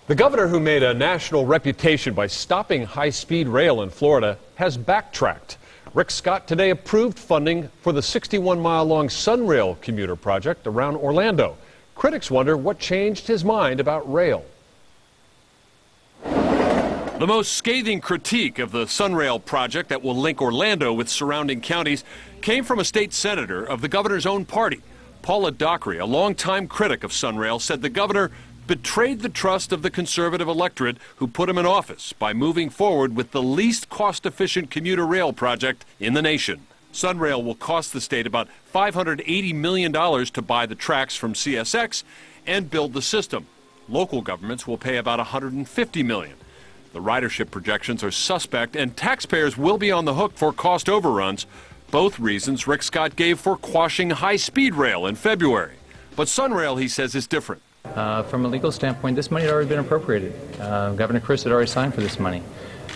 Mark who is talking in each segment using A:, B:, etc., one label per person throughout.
A: The governor who made a national reputation by stopping high-speed rail in Florida has backtracked. Rick Scott today approved funding for the 61-mile-long SunRail commuter project around Orlando. Critics wonder what changed his mind about rail. The most scathing critique of the SunRail project that will link Orlando with surrounding counties came from a state senator of the governor's own party. Paula Dockery, a longtime critic of SunRail, said the governor betrayed the trust of the conservative electorate who put him in office by moving forward with the least cost-efficient commuter rail project in the nation. SunRail will cost the state about $580 million to buy the tracks from CSX and build the system. Local governments will pay about $150 million. The ridership projections are suspect, and taxpayers will be on the hook for cost overruns, both reasons Rick Scott gave for quashing high-speed rail in February. But SunRail, he says, is different.
B: From a legal standpoint, this money had already been appropriated. Governor Chris had already signed for this money.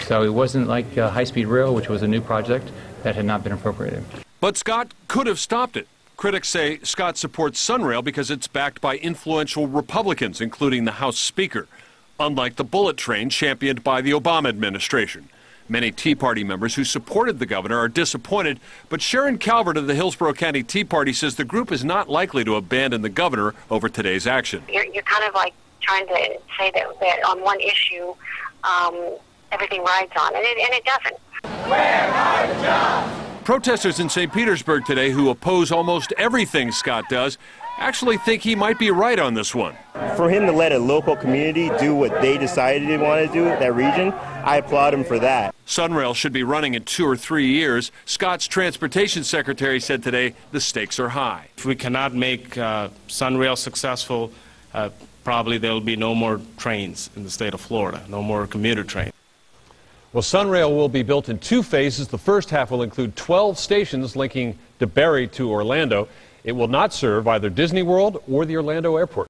B: So it wasn't like high-speed rail, which was a new project that had not been appropriated.
A: But Scott could have stopped it. Critics say Scott supports SunRail because it's backed by influential Republicans, including the House Speaker, unlike the bullet train championed by the Obama administration. Many Tea Party members who supported the governor are disappointed, but Sharon Calvert of the Hillsborough County Tea Party says the group is not likely to abandon the governor over today's action.
C: You're kind of like trying to say that on one issue, everything rides on, and it doesn't.
A: Where are the jobs? Protesters in St. Petersburg today who oppose almost everything Scott does actually think he might be right on this one.
D: For him to let a local community do what they decided they want to do, that region, I applaud him for that.
A: SunRail should be running in 2 or 3 years. Scott's transportation secretary said today the stakes are high.
E: If we cannot make SunRail successful, probably there will be no more trains in the state of Florida, no more commuter trains.
A: Well, SunRail will be built in 2 phases. The first half will include 12 stations linking DeBerry to Orlando. It will not serve either Disney World or the Orlando airport.